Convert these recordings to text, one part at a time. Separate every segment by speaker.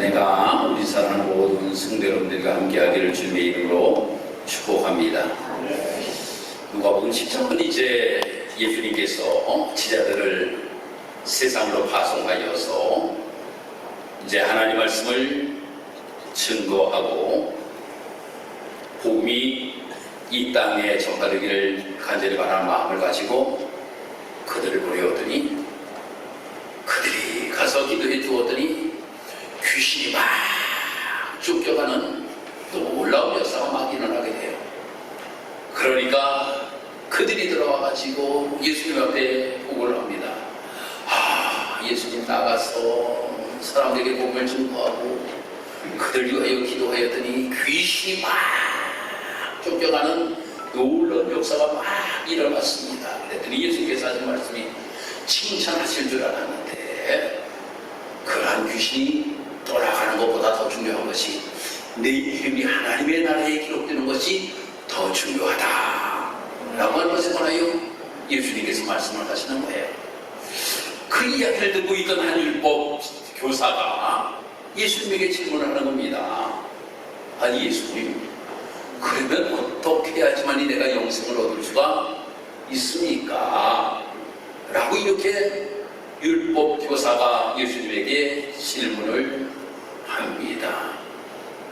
Speaker 1: 은혜가 우리 사랑하는 모든 성도 여러분들과 함께하기를 주님의 이름으로 축복합니다. 누가복음 10장은 이제 예수님께서 제자들을 세상으로 파송하여서 이제 하나님 말씀을 증거하고 복음이 이 땅에 전파되기를 간절히 바라는 마음을 가지고 그들을 보내었더니 그들이 가서 기도해 주었더니 귀신이 막 쫓겨가는 놀라운 역사가 막 일어나게 돼요. 그러니까 그들이 들어와 가지고 예수님 앞에 보고를 합니다. 예수님 나가서 사람들에게 복음을 증거하고 그들 위하여 기도하였더니 귀신이 막 쫓겨가는 놀라운 역사가 막 일어났습니다. 그랬더니 예수님께서 하신 말씀이 칭찬하실 줄 알았는데 그러한 귀신이 떠나가는 것보다 더 중요한 것이 내 이름이 하나님의 나라에 기록되는 것이 더 중요하다 라고 하는 것에 관하여 예수님께서 말씀을 하시는 거예요. 그 이야기를 듣고 있던 한 율법 교사가 예수님에게 질문을 하는 겁니다. 아니 예수님, 그러면 어떻게 해야지만이 내가 영생을 얻을 수가 있습니까? 라고 이렇게 율법 교사가 예수님에게 질문을 합니다.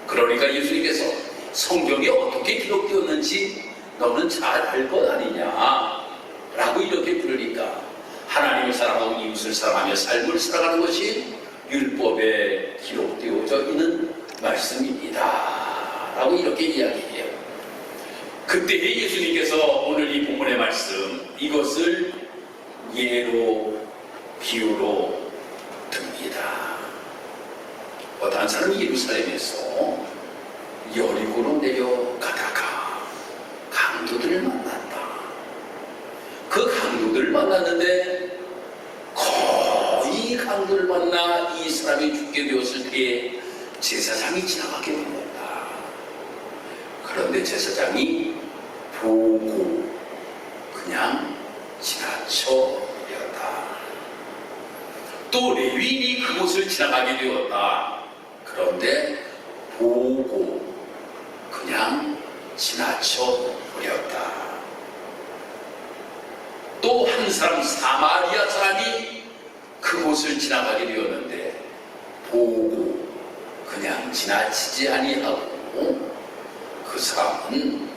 Speaker 1: 그러니까 예수님께서 성경에 어떻게 기록되었는지 너는 잘 알 것 아니냐 라고 이렇게 부르니까 하나님을 사랑하고 이웃을 사랑하며 삶을 살아가는 것이 율법에 기록되어져 있는 말씀입니다 라고 이렇게 이야기해요. 그때 예수님께서 오늘 이 본문의 말씀 이것을 예로 비유로 듭니다. 어떤 사람이 예루살렘에서 여리고로 내려가다가 강도들을 만났다. 그 강도들을 만났는데 거의 강도를 만나 이 사람이 죽게 되었을 때 제사장이 지나가게 됩니다. 그런데 제사장이 보고 그냥 지나쳐 또 레위인이 그곳을 지나가게 되었다. 그런데 보고 그냥 지나쳐 버렸다. 또 한 사람 사마리아 사람이 그곳을 지나가게 되었는데 보고 그냥 지나치지 아니하고 그 사람은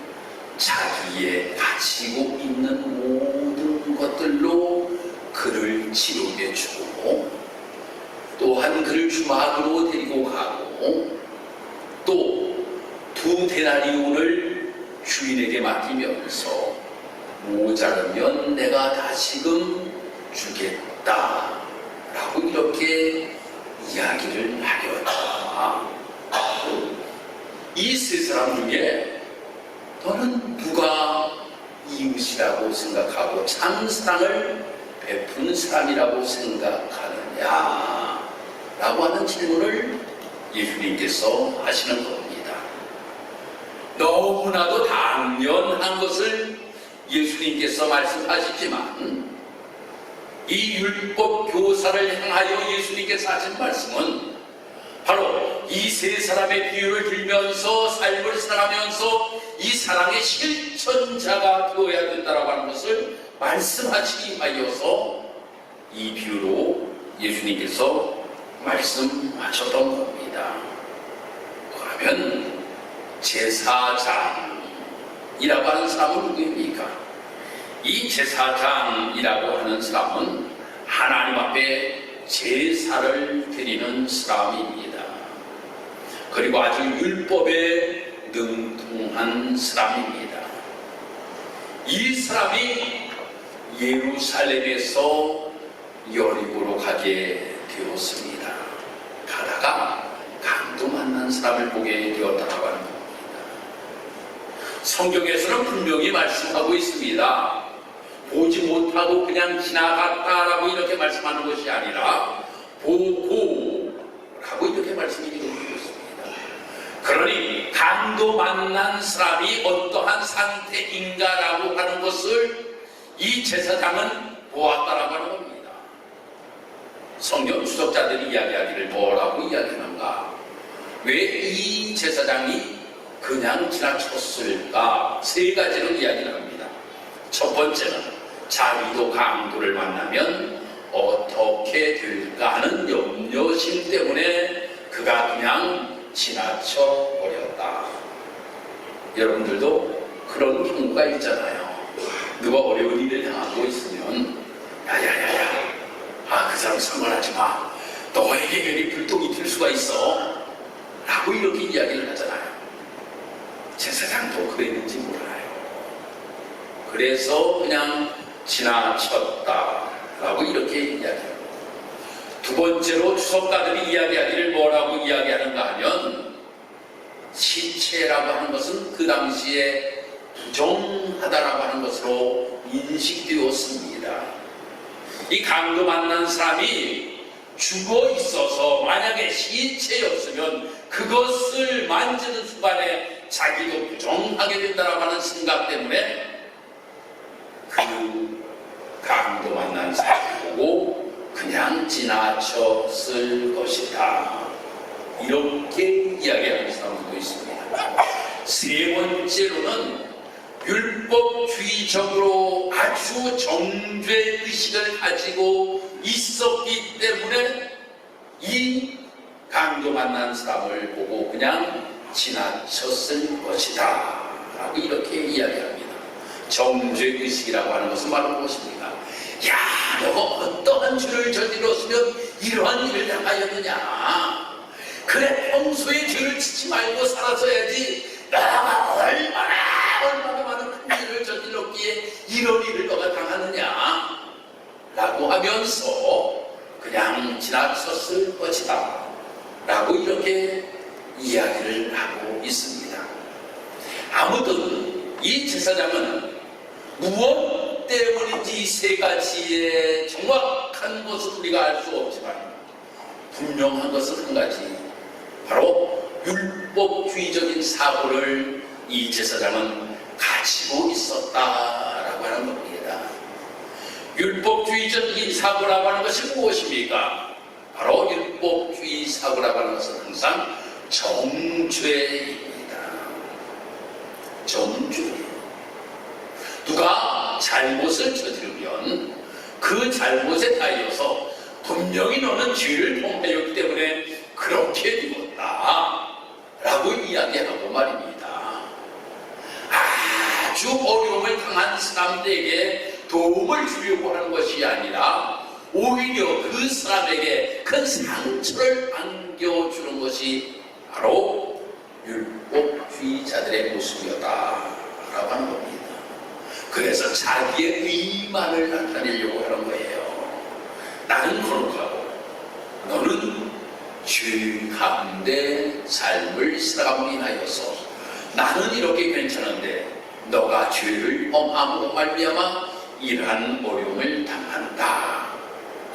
Speaker 1: 자기의 가지고 있는 모든 것들로 그를 치료해 주고 또한 그를 주막으로 데리고 가고 또 2데나리온을 주인에게 맡기면서 모자르면 내가 다시금 주겠다 라고 이렇게 이야기를 하였다. 이 세 사람 중에 너는 누가 이웃이라고 생각하고 참 사랑을 베푸는 사람이라고 생각하느냐 라고 하는 질문을 예수님께서 하시는 겁니다. 너무나도 당연한 것을 예수님께서 말씀하시지만 이 율법 교사를 향하여 예수님께서 하신 말씀은 바로 이 세 사람의 비유를 들면서 삶을 살아가면서 이 사랑의 실천자가 되어야 된다고 하는 것을 말씀하시기 하여서 이 비유로 예수님께서 말씀하셨던 겁니다. 그러면 제사장이라고 하는 사람은 누구입니까? 이 제사장이라고 하는 사람은 하나님 앞에 제사를 드리는 사람입니다. 그리고 아주 율법에 능통한 사람입니다. 이 사람이 예루살렘에서 여리고로 가게 되었습니다. 가다가 강도 만난 사람을 보게 되었다고 하는 겁니다. 성경에서는 분명히 말씀하고 있습니다. 보지 못하고 그냥 지나갔다라고 이렇게 말씀하는 것이 아니라 보고 라고 이렇게 말씀이 되고 있습니다. 그러니 강도 만난 사람이 어떠한 상태인가라고 하는 것을 이 제사장은 보았다라고 하는 겁니다. 성경 주석자들이 이야기하기를 뭐라고 이야기하는가? 왜 이 제사장이 그냥 지나쳤을까? 세 가지로 이야기를 합니다. 첫 번째는 자기도 강도를 만나면 어떻게 될까 하는 염려심 때문에 그가 그냥 지나쳐 버렸다. 여러분들도 그런 경우가 있잖아요. 누가 어려운 일을 당하고 있으면 야야야야, 그 사람 상관하지 마. 너에게 괜히 불똥이 튈 수가 있어. 라고 이렇게 이야기를 하잖아요. 제사장도 그랬는지 몰라요. 그래서 그냥 지나쳤다 라고 이렇게 이야기합니다. 두 번째로 주석가들이 이야기하기를 뭐라고 이야기하는가 하면, 시체라고 하는 것은 그 당시에 부정하다라고 하는 것으로 인식되었습니다. 이 강도 만난 사람이 죽어 있어서 만약에 시체였으면 그것을 만지는 순간에 자기도 부정하게 된다라고 하는 생각 때문에 그 강도 만난 사람을 보고 그냥 지나쳤을 것이다. 이렇게 이야기하는 사람들도 있습니다. 세 번째로는 율법주의적으로 아주 정죄의식을 가지고 있었기 때문에 이 강도 만난 사람을 보고 그냥 지나쳤을 것이다 라고 이렇게 이야기합니다. 정죄의식이라고 하는 것은 바로 무엇입니까? 야, 너가 어떠한 죄를 저질렀으면 이러한 일을 당하였느냐. 그래, 평소에 죄를 짓지 말고 살았어야지. 너가 얼마나 많은 큰 일을 저질렀기에 이런 일을 너가 당하느냐 라고 하면서 그냥 지나쳤을 것이다 라고 이렇게 이야기를 하고 있습니다. 아무튼 이 제사장은 무엇 때문인지 세 가지의 정확한 것을 우리가 알 수 없지만 분명한 것은 한 가지, 바로 율법주의적인 사고를 이 제사장은 가지고 있었다라고 하는 겁니다. 율법주의적인 사고라고 하는 것이 무엇입니까? 바로 율법주의 사고라고 하는 것은 항상 정죄입니다. 정죄. 누가 잘못을 저지르면 그 잘못에 따라서 분명히 너는 죄를 범하였기 때문에 그렇게 되었다 라고 이야기하고 말입니다. 아주 어려움을 당한 사람들에게 도움을 주려고 하는 것이 아니라 오히려 그 사람에게 큰 상처를 안겨주는 것이 바로 율법주의자들의 모습이었다라고 하는 겁니다. 그래서 자기의 의만을 나타내려고 하는 거예요. 나는 거룩하고 너는 죄 가운데 삶을 살아감으로 인하여서 나는 이렇게 괜찮은데 너가 죄를 범함으로 말미암아 이러한 어려움을 당한다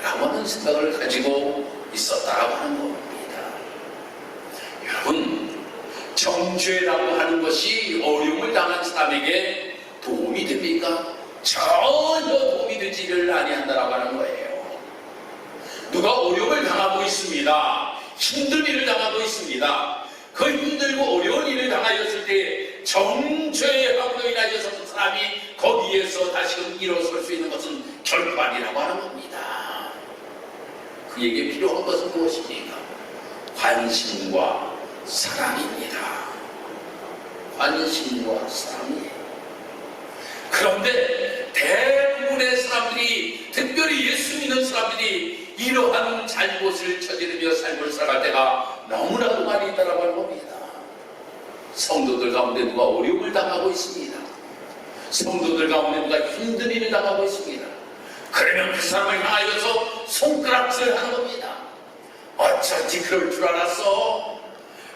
Speaker 1: 라고 하는 생각을 가지고 있었다라고 하는 겁니다. 여러분, 정죄라고 하는 것이 어려움을 당한 사람에게 도움이 됩니까? 전혀 도움이 되지를 아니한다라고 하는 거예요. 누가 어려움을 당하고 있습니다. 힘든 일을 당하고 있습니다. 그 힘들고 어려운 일을 당하였을 때 정죄함으로 인하여서 그 사람이 거기에서 다시금 일어설 수 있는 것은 결코 아니라고 하는 겁니다. 그에게 필요한 것은 무엇입니까? 관심과 사랑입니다. 관심과 사랑이에요. 그런데 대부분의 사람들이, 특별히 예수 믿는 사람들이 이러한 잘못을 저지르며 삶을 살아갈 때가 너무나도 많이 있다고 하는 겁니다. 성도들 가운데 누가 어려움을 당하고 있습니다. 성도들 가운데 누가 힘든 일을 당하고 있습니다. 그러면 그 사람을 향하여서 손가락질을 하는 겁니다. 어쩐지 그럴 줄 알았어.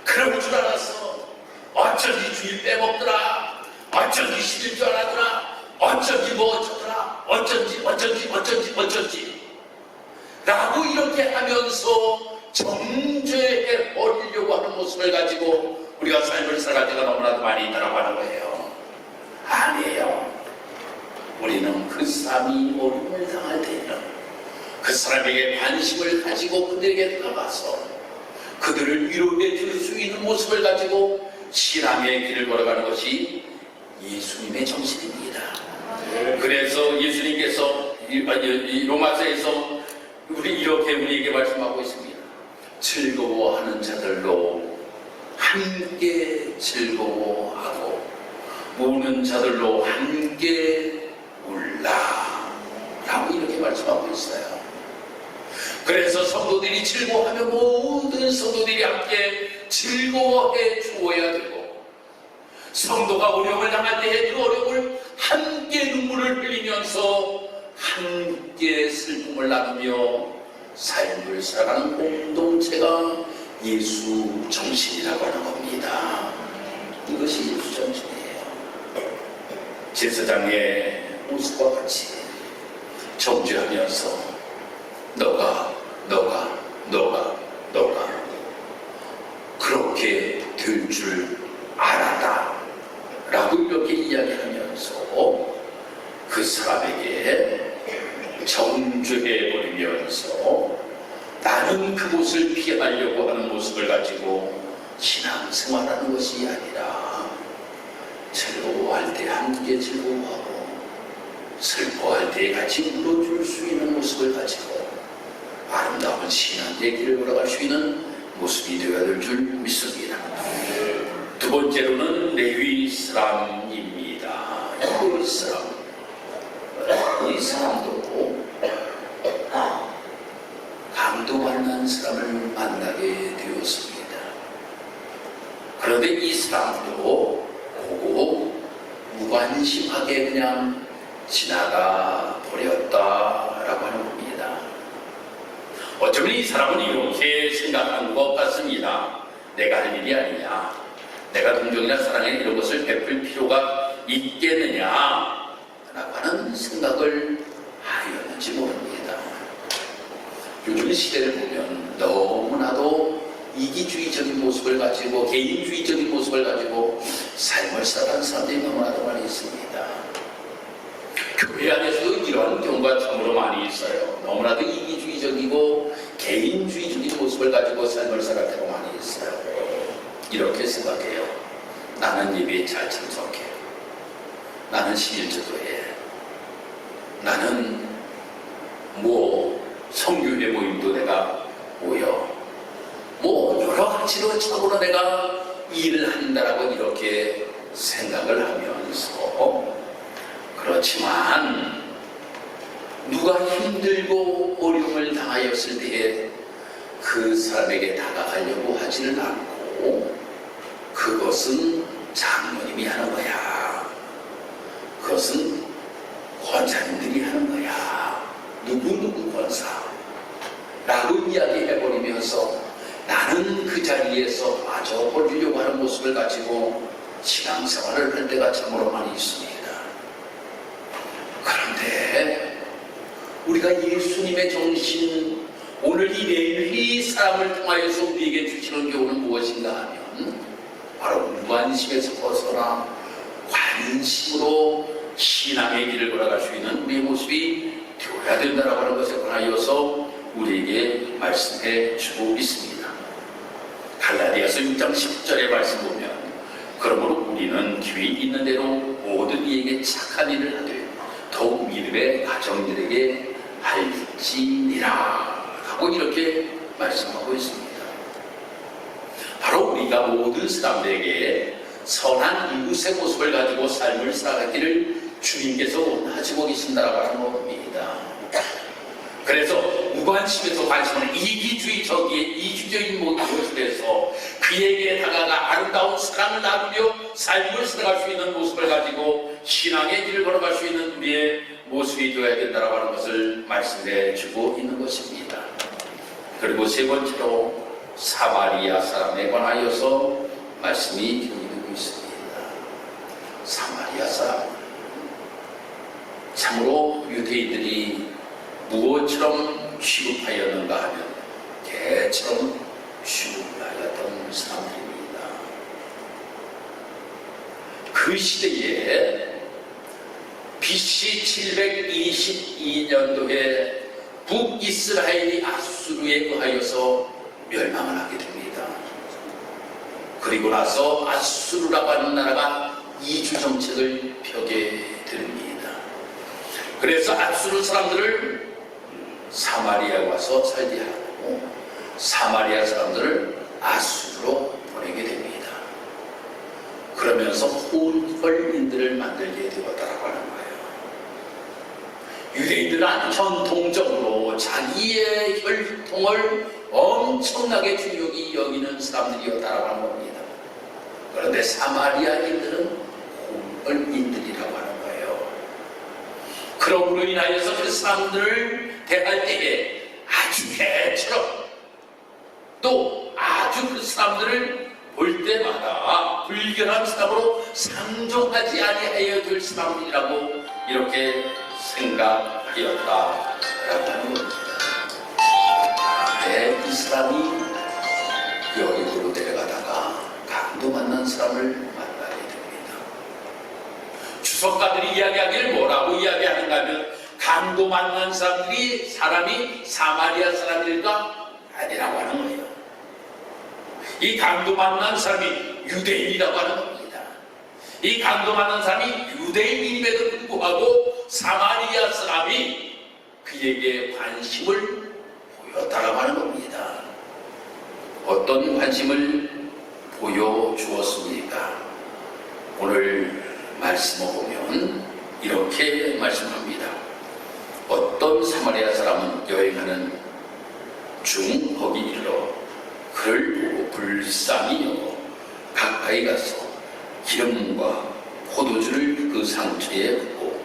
Speaker 1: 그럴 줄 알았어. 어쩐지 주일 빼먹더라. 어쩐지 싫을 줄 알았더라. 어쩐지 뭐 어쩌더라. 어쩐지 라고 이렇게 하면서 정죄해 버리려고 하는 모습을 가지고 우리가 삶을 살아갈 때가 너무나도 많이 있다고 하는 거예요. 아니에요. 우리는 그 사람이 어려움을 당할 때는 그 사람에게 관심을 가지고 그들에게 다가가서 그들을 위로해 줄 수 있는 모습을 가지고 신앙의 길을 걸어가는 것이 예수님의 정신입니다. 그래서 예수님께서 이 로마서에서 이렇게 우리에게 말씀하고 있습니다. 즐거워하는 자들로 함께 즐거워하고 우는 자들로 함께 울라 라고 이렇게 말씀하고 있어요. 그래서 성도들이 즐거워하면 모든 성도들이 함께 즐거워해 주어야 되고, 성도가 어려움을 당할 때에 그 어려움을 함께 눈물을 흘리면서 함께 슬픔을 나누며 삶을 살아가는 공동체가 예수 정신이라고 하는 겁니다. 이것이 예수 정신이에요. 제사장의 모습과 같이 정죄하면서 너가 그렇게 될 줄 알았다 라고 이렇게 이야기하면서 그 사람에게 정죄해버리면서 나는 그곳을 피하려고 하는 모습을 가지고 신앙생활하는 것이 아니라 즐거워할 때 함께 즐거워하고 슬퍼할 때 같이 울어줄 수 있는 모습을 가지고 아름다운 신앙의 길을 걸어갈 수 있는 모습이 되어야 될 줄 믿습니다. 두 번째로는 레위 사람입니다. 이 사람도 강도만난 사람을 만나게 되었습니다. 그런데 이 사람도 보고 무관심하게 그냥 지나가 버렸다라고 하는 겁니다. 어쩌면 이 사람은 이렇게 생각한 것 같습니다. 내가 할 일이 아니냐, 내가 동정이나 사랑에 이런 것을 베풀 필요가 있겠느냐 라고 하는 생각을 하였는지 모릅니다. 요즘 시대를 보면 너무나도 이기주의적인 모습을 가지고 개인주의적인 모습을 가지고 삶을 살아가는 사람들이 너무나도 많이 있습니다. 교회 안에서도 이러한 경우가 참으로 많이 있어요. 너무나도 이기주의적이고 개인주의적인 모습을 가지고 삶을 살아갈 때가 많이 있어요. 이렇게 생각해요. 나는 예배에 잘 참석해, 나는 11조도 해, 나는 성교회 모임도 내가 모여, 여러 가지로 참으로 내가 일을 한다라고 이렇게 생각을 하면서, 그렇지만 누가 힘들고 어려움을 당하였을 때에 그 사람에게 다가가려고 하지는 않고 그것은 장로님이 하는 거야, 그것은 권사님들이 하는 거야, 누구 권사라고 이야기해버리면서 나는 그 자리에서 빠져버리려고 하는 모습을 가지고 신앙생활을 할 때가 참으로 많이 있습니다. 그런데 우리가 예수님의 정신, 오늘 이 레위 사람을 통하여서 우리에게 주시는 교훈은 무엇인가 하면 바로 무관심에서 벗어나 관심으로 신앙의 길을 걸어갈 수 있는 우리의 모습이 되어야 된다고 하는 것에 관하여서 우리에게 말씀해 주고 있습니다. 갈라디아서 6장 10절의 말씀 보면, 그러므로 우리는 기회 있는 대로 모든 이에게 착한 일을 하되 더욱 믿음의 가정들에게 할지니라 하고 이렇게 말씀하고 있습니다. 바로 우리가 모든 사람들에게 선한 이웃의 모습을 가지고 삶을 살아가기를 주님께서 원하시고 계신다라고 하는 겁니다. 그래서 무관심에서 관심을 이기주의적인 모습에서 그에게 다가가 아름다운 사랑을 나누며 삶을 살아갈 수 있는 모습을 가지고 신앙의 길을 걸어갈 수 있는 우리의 모습이 되어야 된다고 하는 것을 말씀해 주고 있는 것입니다. 그리고 세 번째로 사마리아 사람에 관하여서 말씀이 드리고 있습니다. 사마리아 사람, 참으로 유대인들이 무엇처럼 취급하였는가 하면 개처럼 취급하였던 사람들입니다. 그 시대에 BC 722년도에 북이스라엘이 아수르에 의하여서 멸망을 하게 됩니다. 그리고 나서 아수르라고 하는 나라가 이주 정책을 펴게 됩니다. 그래서 아수르 사람들을 사마리아에 와서 살게 하고 사마리아 사람들을 아수르로 보내게 됩니다. 그러면서 혼혈인들을 만들게 되었다라고 하는 거예요. 유대인들은 전통적으로 자기의 혈통을 엄청나게 중요히 여기는 사람들이었다라고 하는 겁니다. 그런데 사마리아인들은 혼혈인들이라고 하는 거예요. 그러므로 인하여서 그 사람들을 대할 때에 아주 개처럼 또 아주 그 사람들을 볼 때마다 불결한 사람으로 상종하지 아니하여 될 사람들이라고 이렇게 생각하였다라고 하는 겁니다. 이 사람이 여기로 데려가다가 강도 만난 사람을 만나게 됩니다. 주석가들이 이야기하기를 뭐라고 이야기하는가 하면 강도 만난 사람들이 사람이 사마리아 사람들과 아니라고 하는 거예요. 이 강도 만난 사람이 유대인이라고 하는 겁니다. 이 강도 만난 사람이 유대인임에도 불구하고 사마리아 사람이 그에게 관심을 보였다라고 하는 겁니다. 어떤 관심을 보여주었습니까? 오늘 말씀을 보면 이렇게 말씀합니다. 어떤 사마리아 사람은 여행하는 중 거기 이르러 그를 보고 불쌍히 여겨 가까이 가서 기름과 포도주를 그 상처에 붓고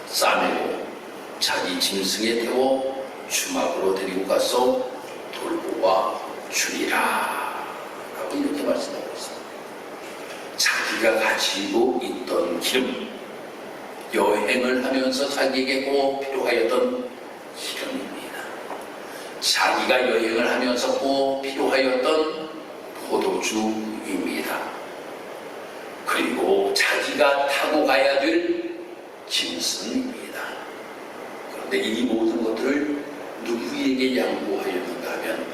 Speaker 1: 싸매고 자기 짐승에 태워 주막으로 데리고 가서 돌보아 주리라 라고 이렇게 말씀하고 있습니다. 자기가 가지고 있던 기름, 여행을 하면서 자기에게 꼭 필요하였던 기름입니다. 자기가 여행을 하면서 꼭 필요하였던 포도주입니다. 그리고 자기가 타고 가야 될 짐승입니다. 그런데 이 모든 것들을 누구에게 양보하였는가 하면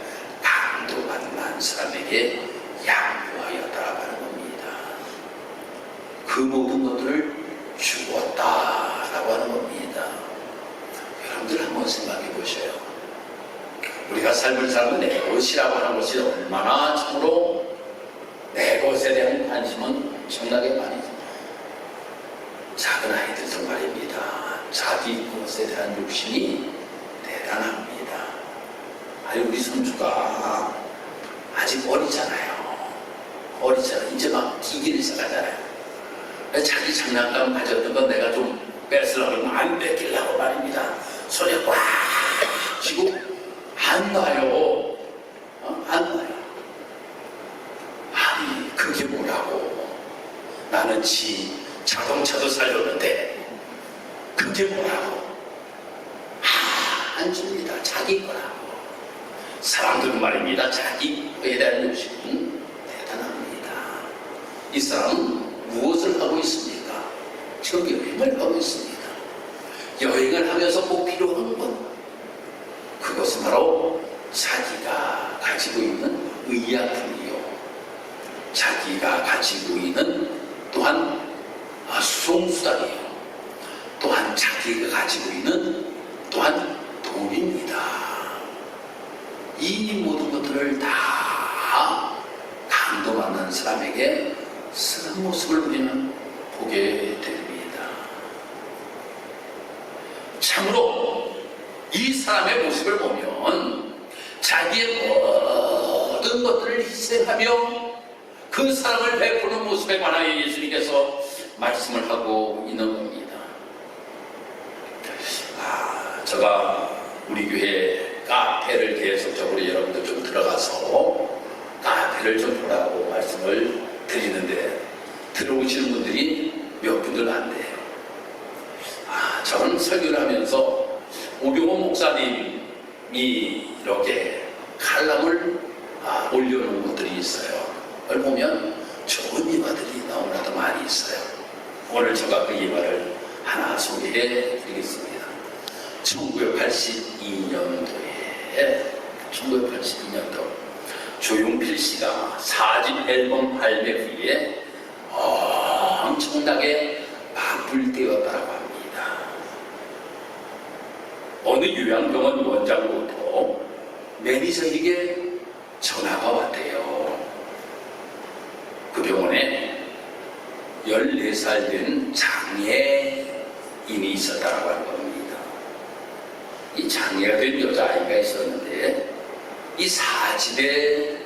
Speaker 1: 강도 만난 사람에게 양보하였다라고 하는 겁니다. 그 모든 것들을 주었다라고 하는 겁니다. 여러분들 한번 생각해 보셔요. 우리가 삶을 살고 내 것이라고 하는 것이 얼마나 참으로 내 것에 대한 관심은 엄청나게 많이 작은 아이들도 말입니다. 자기 것에 대한 욕심이 대단합니다. 아니 우리 손주가 아직 어리잖아요. 이제 막 기기를 시작하잖아요. 자기 장난감 가졌던 건 내가 좀 뺏으려고 하면 안 뺏기려고 말입니다. 손에 꽉 쥐고 안 놔요. 안 놔요. 아니 그게 뭐라고. 나는 자동차도 살렸는데 그게 뭐라고. 안 줍니다. 자기 거라고. 사람들은 말입니다. 자기 거에 대한 욕심은 대단합니다. 이 사람은 무엇을 하고 있습니까? 지금 여행을 하고 있습니다. 여행을 하면서 꼭 필요한 것, 그것은 바로 자기가 가지고 있는 의약품이요, 자기가 가지고 있는 또한 수송수단이요, 또한 자기가 가지고 있는 또한 돈입니다. 이 모든 것들을 다 강도 만난 사람에게 쓰는 모습을 우리는 보게 됩니다. 참으로 이 사람의 모습을 보면 자기의 모든 것들을 희생하며 그 사랑을 베푸는 모습에 관하여 예수님께서 말씀을 하고 있는 겁니다. 제가 우리 교회 카페를 계속적으로 여러분들 좀 들어가서 카페를 좀 보라고 말씀을 드리는데 들어오시는 분들이 몇 분들 안 돼요. 저는 설교를 하면서 오병호 목사님이 이렇게 칼럼을 올려놓은 것들이 있어요. 그걸 보면 좋은 이마들이 너무나도 많이 있어요. 오늘 제가 그 이마를 하나 소개해 드리겠습니다. 1982년도 조용필 씨가 4집 앨범 발매 후에 엄청나게 바쁠 때였다고 합니다. 어느 요양병원 원장으로부터 매니저에게 전화가 왔대요. 그 병원에 14살 된 장애인이 있었다고 하는 겁니다. 이 장애가 된 여자아이가 있었는데 이 4집에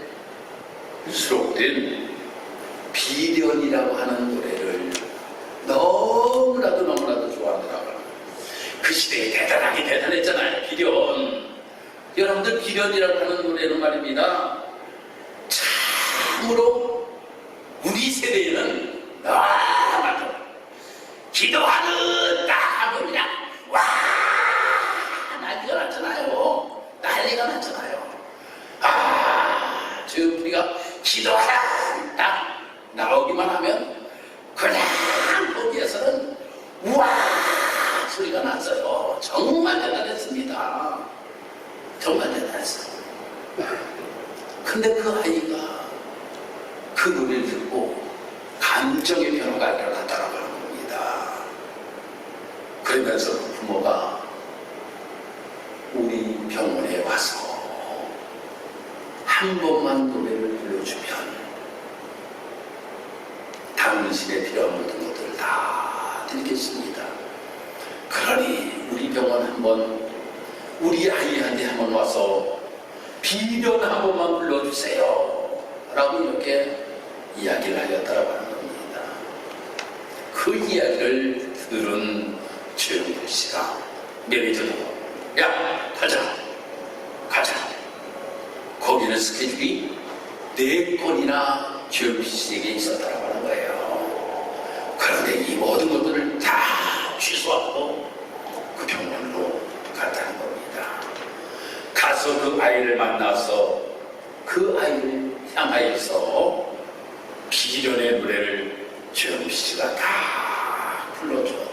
Speaker 1: 수록된 비련이라고 하는 노래를 너무나도 좋아하더라고요. 그 시대에 대단하게 대단했잖아요. 비련. 여러분들 비련이라고 하는 노래는 말입니다. 참으로 우리 세대에는 너무 기도하는 딱 하면 그냥 와 난리가 났잖아요. 난리가 났잖아요. 지금 우리가 기도하라 딱 나오기만 하면 그냥 거기에서는 우와 소리가 났어요. 정말 대단했습니다. 정말 대단했어요. 근데 그 아이가 그 노래를 듣고 감정의 변화가 일어났다고 하는 겁니다. 그러면서 그 부모가 우리 병원에 와서 한 번만 노래를 불러주면 당신의 필요한 모든 것들을 다 드리겠습니다. 그러니 우리 병원 한번 우리 아이한테 한번 와서 비련 한 번만 불러주세요 라고 이렇게 이야기를 하였다고 하는 겁니다. 그 이야기를 들은 조용필 씨가 매니저도 야 가자. 거기는 스케줄이 4건이나 조용필 씨에게 있었다고 하는 거예요. 그런데 이 모든 것들을 다 취소하고 그 병원으로 갔다는 겁니다. 가서 그 아이를 만나서 그 아이를 향하여서 비련의 노래를 조용필 씨가 다 불러줘야 돼요.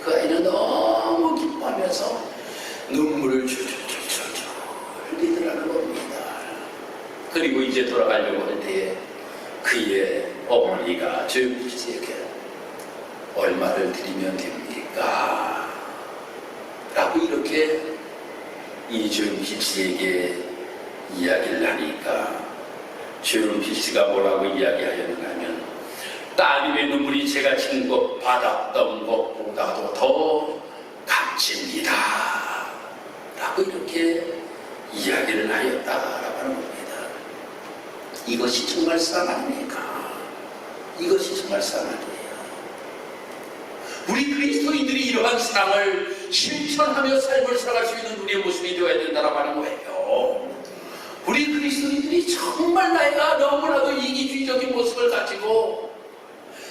Speaker 1: 그 아이는 너무 기뻐하면서 눈물을 줄줄줄 흘리더라는 겁니다. 그리고 이제 돌아가려고 할 때에 그의 어머니가 조용필 씨에게 얼마를 드리면 됩니까? 라고 이렇게 이 조용필 씨에게 이야기를 하니까 조용필 씨가 뭐라고 이야기하였는가 하면 따님의 눈물이 제가 진 것 받았던 것보다도 더 값집니다 라고 이렇게 이야기를 하였다라고 하는 겁니다. 이것이 정말 사랑 아닙니까? 이것이 정말 사랑 아니에요. 우리 그리스도인들이 이러한 사랑을 실천하며 삶을 살아갈 수 있는 우리의 모습이 되어야 된다고 하는 거예요. 우리 그리스도인들이 정말 나이가 너무나도 이기주의적인 모습을 가지고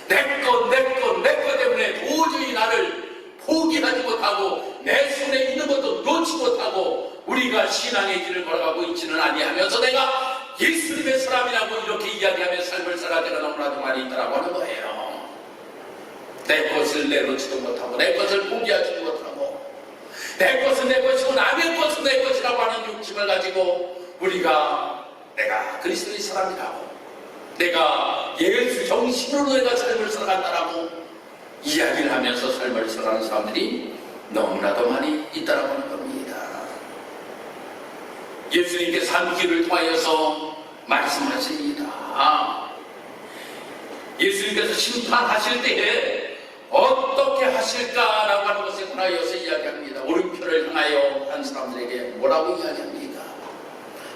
Speaker 1: 내 것 때문에 도저히 나를 포기하지 못하고 내 손에 있는 것도 놓지 못하고 우리가 신앙의 길을 걸어가고 있지는 아니하면서 내가 예수님의 사람이라고 이렇게 이야기하며 삶을 살아갈 때가 너무나도 많이 있다고 하는 거예요. 내 것을 내놓지도 못하고 내 것을 포기하지도 못하고 내 것은 내 것이고 남의 것은 내 것이라고 하는 욕심을 가지고 우리가 내가 그리스도의 사람이라고 내가 예수 정신으로 내가 삶을 살아간다라고 이야기를 하면서 삶을 살아가는 사람들이 너무나도 많이 있다라고 하는 겁니다. 예수님께서 한 길을 통하여서 말씀하십니다. 예수님께서 심판하실 때에 어떻게 하실까라고 하는 것에 관하여서 이야기합니다. 오른편을 향하여 한 사람들에게 뭐라고 이야기합니까?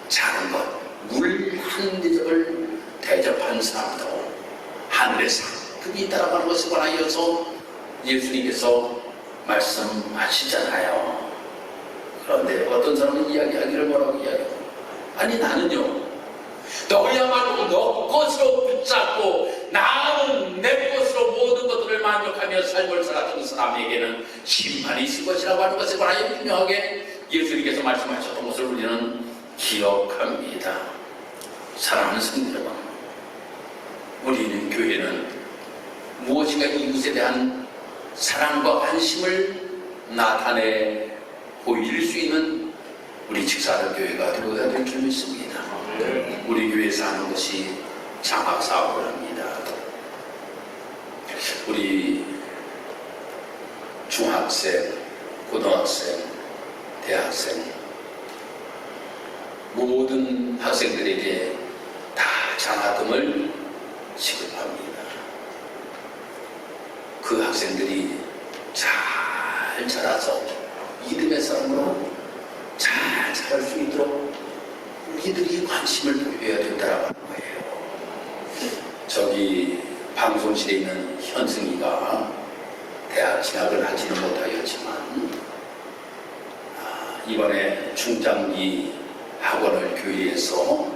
Speaker 1: 작은 것, 물 한 대접을 대접한 사람도 하늘의 상급이 있다라고 하는 것에 관하여서 예수님께서 말씀하시잖아요. 그런데 어떤 사람은 이야기하기를 뭐라고 이야기해요? 아니 나는요 너야말로 너 것으로 붙잡고 나는 내 것으로 모든 것들을 만족하며 삶을 살았던 사람에게는 심판이 있을 것이라고 하는 것에 관하여 분명하게 예수님께서 말씀하셨던 것을 우리는 기억합니다. 사랑하는 성도 여러분, 우리는 교회는 무엇인가 이웃에 대한 사랑과 관심을 나타내 보일 수 있는 우리 직사하는 교회가 되어야 될 줄 믿습니다. 우리 교회에서 하는 것이 장학사업을 합니다. 우리 중학생, 고등학생, 대학생 모든 학생들에게 다 장학금을 지급합니다. 그 학생들이 잘 자라서 믿음의 사람으로 잘 자랄 수 있도록 우리들이 관심을 보여야 된다고 하는 거예요. 저기 방송실에 있는 현승이가 대학 진학을 하지는 못하였지만 이번에 중장기 학원을 교회에서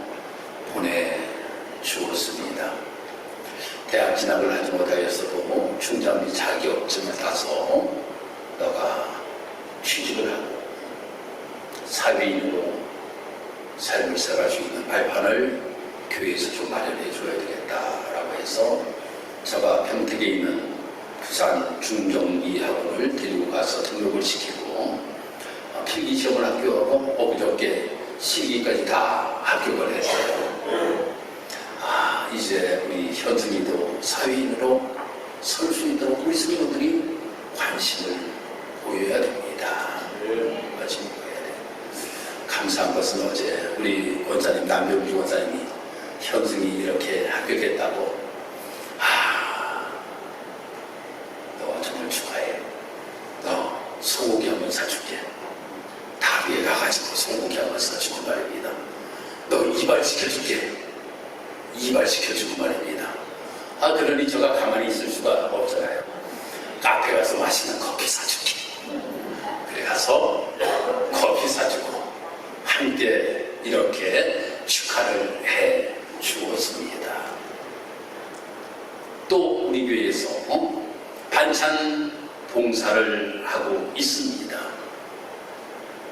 Speaker 1: 보내주었습니다. 대학 진학을 하지 못하였어도 중장비 자격증을 따서 너가 취직을 하고 사회인으로 삶을 살아갈 수 있는 발판을 교회에서 좀 마련해 줘야 되겠다라고 해서 제가 평택에 있는 부산 중정기 학원을 데리고 가서 등록을 시키고 필기시험을 합격하고 어저께 실기까지 다 합격을 했어요. 이제 우리 현승이도 사회인으로 설 수 있도록 우리 성도들이 관심을 보여야 됩니다. 관심을 보여야 돼요. 감사한 것은 어제 우리 원사님, 남병주 원사님이 현승이 이렇게 합격했다고 너 정말 축하해. 너 소고기 한번 사줄게. 다리에 가가지고 소고기 한번 사주고 말입니다. 너 이발시켜줄게. 이발시켜주고 말입니다. 그러니 제가 가만히 있을 수가 없잖아요. 카페 가서 맛있는 커피 사줄게. 그래 가서 커피 사주고 함께 이렇게 축하를 해 주었습니다. 또 우리 교회에서 반찬 봉사를 하고 있습니다.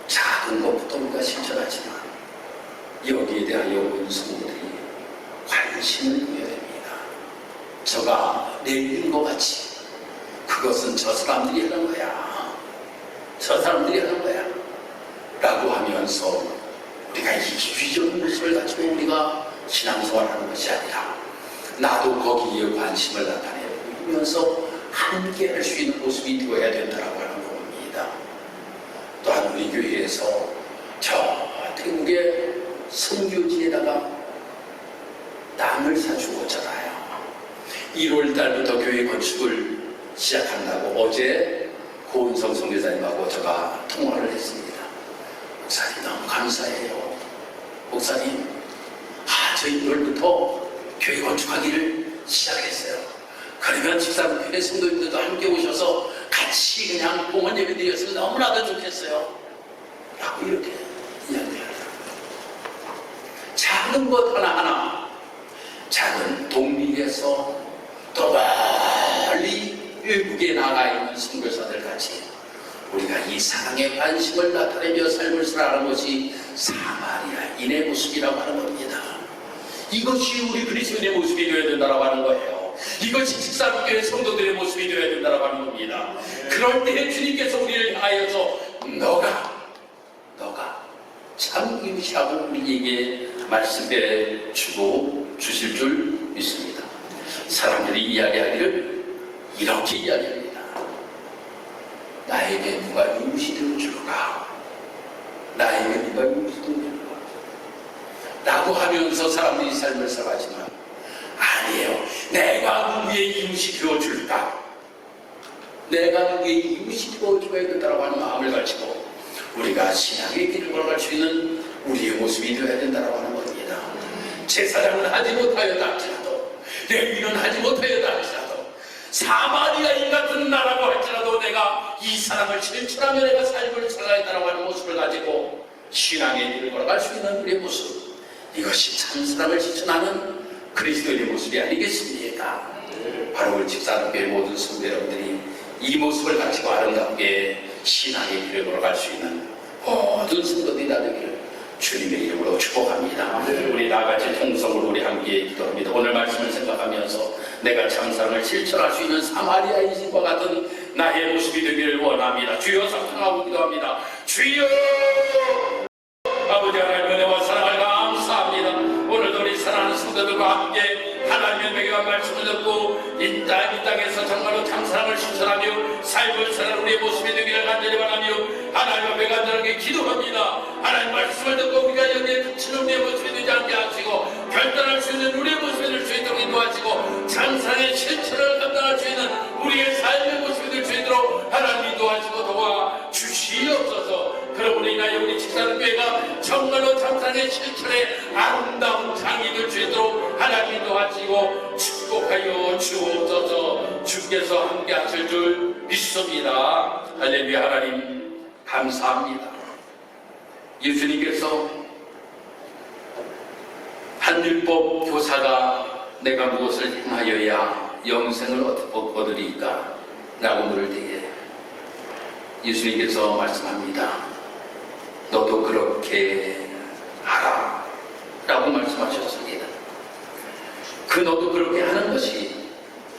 Speaker 1: 작은 것부터 우리가 실천하지만 여기에 대하여 온 성도들이 관심을 보여야 됩니다. 저가 내밀은 것 같이 그것은 저 사람들이 하는 거야. 저 사람들이 하는 거야. 라고 하면서 우리가 이기주의적인 모습을 가지고 우리가 신앙생활하는 것이 아니라 나도 거기에 관심을 나타내 보이면서 함께 할 수 있는 모습이 되어야 된다고 하는 겁니다. 또한 우리 교회에서 저 태국의 선교지에다가 땅을 사주었잖아요. 1월 달부터 교회 건축을 시작한다고 어제 고은성 선교사님하고 제가 통화를 했습니다. 목사님 너무 감사해요. 목사님, 저희 1월부터 교회 건축하기를 시작했어요. 그러면 집사람교회 성도님들도 함께 오셔서 같이 그냥 봉헌 예배 드렸으면 너무나도 좋겠어요. 라고 이렇게 이야기하더라고요. 작은 것 하나하나, 작은 동리에서 또 멀리 외국에 나가 있는 선교사들 같이 우리가 이 사랑의 관심을 나타내며 삶을 살아가는 것이 사마리아인의 모습이라고 하는 겁니다. 이것이 우리 그리스도인의 모습이 되어야 된다고 하는 거예요. 이것이 직사교회 성도들의 모습이 되어야 된다고 하는 겁니다. 그럴 때 주님께서 우리를 향하여서 너가 참 임시하고 우리에게 말씀해 주고 주실 줄 믿습니다. 사람들이 이야기하기를 이렇게 이야기합니다. 나에게 누가 임시되어 줄까? 나에게 누가 임시되어 줄까? 라고 하면서 사람들이 삶을 살아가지만 아니에요. 내가 누구의 임시되어 줄까? 내가 누구의 임시되어 줘야 된다고 하는 마음을 가지고 우리가 신앙의 길을 걸어갈 수 있는 우리의 모습이 되어야 된다고 하는 겁니다. 제사장은 하지 못하였다 할지라도, 레위는 하지 못하였다 할지라도, 사마리아인 같은 나라고 할지라도 내가 이 사랑을 실천하며 내가 삶을 살아야겠다고 하는 모습을 가지고 신앙의 길을 걸어갈 수 있는 우리의 모습, 이것이 참 사랑을 실천하는 그리스도의 모습이 아니겠습니까? 바로 우리 직사교회 모든 성도 여러분들이 이 모습을 가지고 아름답게 신앙의 길을 걸어갈 수 있는 모든 성도들이 다 되기를 주님의 이름으로 축복합니다. 우리 나같이 통성으로 우리 함께 기도합니다. 오늘 말씀을 생각하면서 내가 참사랑을 실천할 수 있는 사마리아인과 같은 나의 모습이 되기를 원합니다. 주여 상상하고 기도합니다. 주여 아버지 하나님 은혜와 사랑을 감사합니다. 오늘도 우리 사랑하는 성도들과 함께 하나님의 명예와 말씀을 듣고 이 땅에서 정말로 장사랑을 실천하며 삶을 사는 우리의 모습이 되기를 간절히 바라며 하나님 앞에 간절하게 기도합니다. 하나님 말씀을 듣고 우리가 여기에 그치는 우리의 모습이 되지 않게 하시고 결단할 수 있는 우리의 모습이 될 수 있도록 인도하시고 장사랑의 실천을 감당할 수 있는 우리의 삶의 모습이 될 수 있도록 하나님 인도하시고 도와 주시옵소서. 그러므로 인하여 우리 직사랑교회가 정말로 장사랑의 실천에 아름다운 장이 될 수 있도록 하나님 인도하시고 축복하여 주옵소서. 주께서 함께 하실 줄 믿습니다. 할렐루야. 하나님 감사합니다. 예수님께서 한 율법 교사가 내가 무엇을 행하여야 영생을 얻으리까? 라고 물을 때에 예수님께서 말씀합니다. 너도 그렇게 하라 라고 말씀하셨습니다. 그 너도 그렇게 하는 것이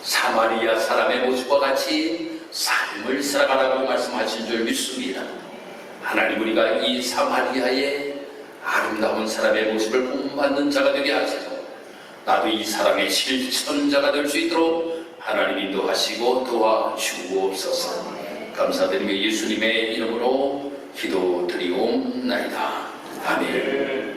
Speaker 1: 사마리아 사람의 모습과 같이 삶을 살아가라고 말씀하신 줄 믿습니다. 하나님 우리가 이 사마리아의 아름다운 사람의 모습을 본받는 자가 되게 하시고 나도 이 사람의 실천자가 될 수 있도록 하나님 인도하시고 도와주옵소서. 감사드리며 예수님의 이름으로 기도드리옵나이다. 아멘.